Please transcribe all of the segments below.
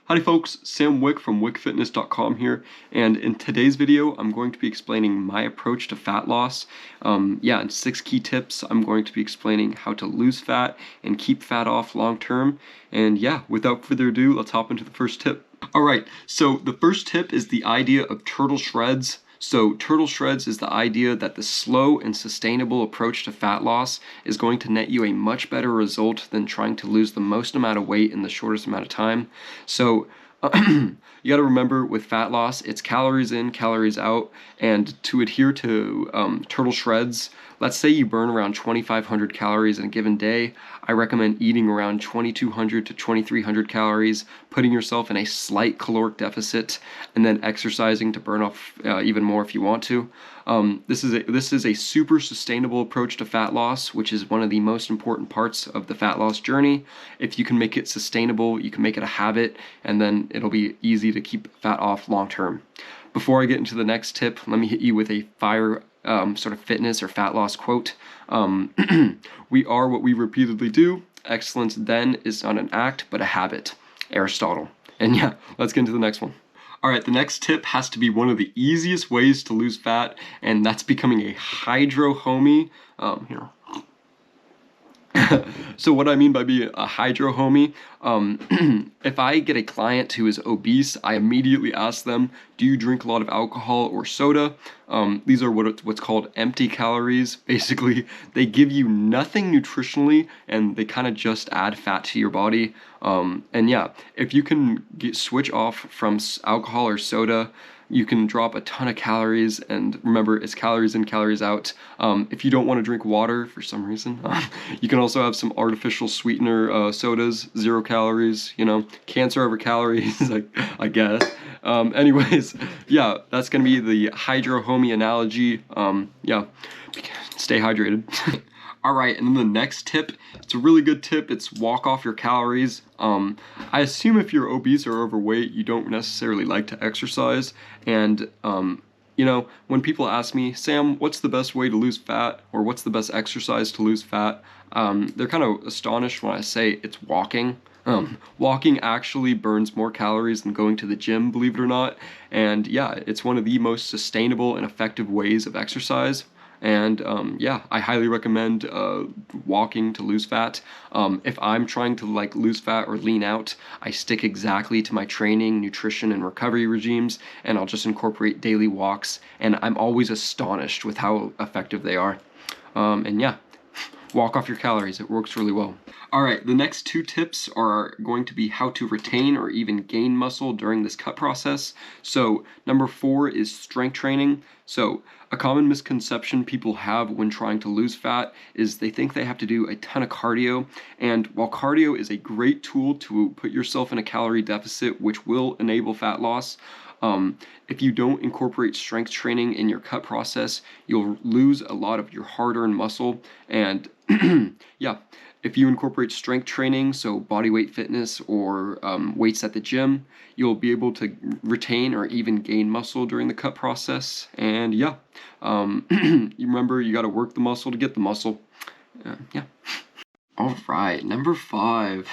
Howdy folks, Sam Wick from wickfitness.com here, and in today's video I'm going to be explaining my approach to fat loss. In 6 key tips I'm going to be explaining how to lose fat and keep fat off long term. And yeah, without further ado, let's hop into the first tip. Alright, so the first tip is the idea of turtle shreds. So turtle shreds is the idea that the slow and sustainable approach to fat loss is going to net you a much better result than trying to lose the most amount of weight in the shortest amount of time. So you got to remember with fat loss, it's calories in, calories out, and to adhere to turtle shreds, let's say you burn around 2,500 calories in a given day. I recommend eating around 2,200 to 2,300 calories, putting yourself in a slight caloric deficit, and then exercising to burn off even more if you want to. This is a super sustainable approach to fat loss, which is one of the most important parts of the fat loss journey. If you can make it sustainable, you can make it a habit, and then it'll be easy to keep fat off long term. Before I get into the next tip, let me hit you with a fire sort of fitness or fat loss quote. We are what we repeatedly do. Excellence then is not an act, but a habit. Aristotle. And yeah, let's get into the next one. Alright, the next tip has to be one of the easiest ways to lose fat, and that's becoming a hydro homie. Here. So what I mean by being a hydro homie, if I get a client who is obese, I immediately ask them, do you drink a lot of alcohol or soda? These are what's called empty calories. Basically, they give you nothing nutritionally, and they kind of just add fat to your body. And yeah, if you can switch off from alcohol or soda, you can drop a ton of calories, and remember, it's calories in, calories out. If you don't want to drink water for some reason, you can also have some artificial sweetener sodas, 0 calories, cancer over calories, I guess. Anyways, yeah, that's going to be the hydro homie analogy. Stay hydrated. Alright, and then the next tip, it's a really good tip, it's walk off your calories. I assume if you're obese or overweight, you don't necessarily like to exercise, and when people ask me, Sam, what's the best way to lose fat, or what's the best exercise to lose fat, they're kind of astonished when I say it's walking. Walking actually burns more calories than going to the gym, believe it or not, and yeah, it's one of the most sustainable and effective ways of exercise. And I highly recommend walking to lose fat. If I'm trying to lose fat or lean out, I stick exactly to my training, nutrition, and recovery regimes, and I'll just incorporate daily walks, and I'm always astonished with how effective they are. Walk off your calories, it works really well. Alright, the next 2 tips are going to be how to retain or even gain muscle during this cut process. So number 4 is strength training. So a common misconception people have when trying to lose fat is they think they have to do a ton of cardio, and while cardio is a great tool to put yourself in a calorie deficit which will enable fat loss, if you don't incorporate strength training in your cut process, you'll lose a lot of your hard-earned muscle. And if you incorporate strength training, so body weight fitness or weights at the gym, you'll be able to retain or even gain muscle during the cut process. And you remember, you got to work the muscle to get the muscle. Alright, number 5.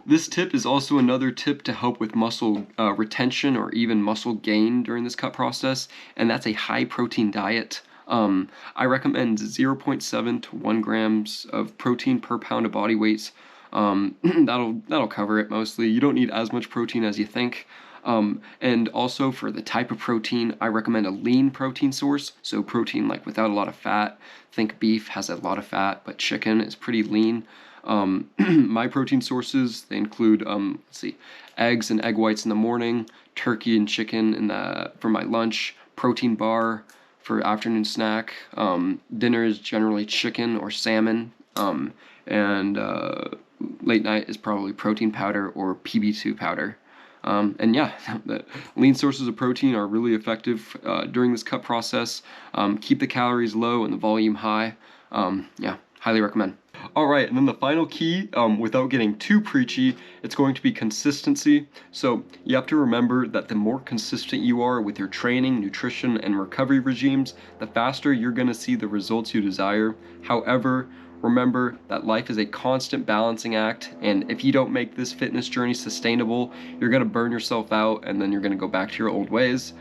This tip is also another tip to help with muscle retention or even muscle gain during this cut process, and that's a high protein diet. I recommend 0.7 to 1 grams of protein per pound of body weight. That'll cover it mostly. You don't need as much protein as you think. And also for the type of protein, I recommend a lean protein source. So protein without a lot of fat. Think beef has a lot of fat, but chicken is pretty lean. My protein sources, they include, eggs and egg whites in the morning, turkey and chicken for my lunch, protein bar for afternoon snack. Dinner is generally chicken or salmon, and late night is probably protein powder or PB2 powder. The lean sources of protein are really effective during this cut process. Keep the calories low and the volume high. Highly recommend. Alright, and then the final key, without getting too preachy, it's going to be consistency. So you have to remember that the more consistent you are with your training, nutrition, and recovery regimes, the faster you're going to see the results you desire. However, remember that life is a constant balancing act, and if you don't make this fitness journey sustainable, you're gonna burn yourself out, and then you're gonna go back to your old ways.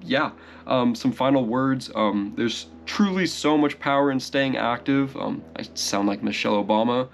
Yeah, some final words. There's truly so much power in staying active. I sound like Michelle Obama.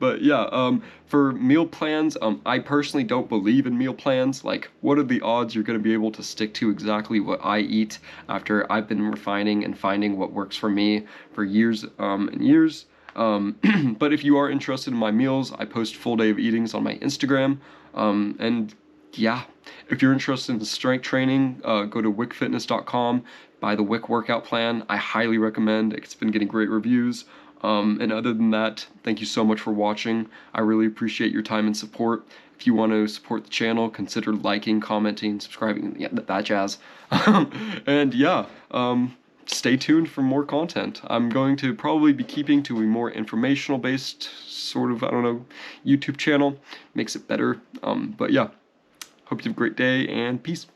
But yeah, for meal plans, I personally don't believe in meal plans. Like, what are the odds you're going to be able to stick to exactly what I eat after I've been refining and finding what works for me for years and years? But if you are interested in my meals, I post full day of eatings on my Instagram. And yeah, if you're interested in strength training, go to wickfitness.com, buy the Wick workout plan. I highly recommend. It's been getting great reviews. And other than that, thank you so much for watching. I really appreciate your time and support. If you want to support the channel, consider liking, commenting, subscribing, yeah, that jazz. And yeah, stay tuned for more content. I'm going to probably be keeping to a more informational based sort of, I don't know, YouTube channel. Makes it better. But yeah. Hope you have a great day, and peace.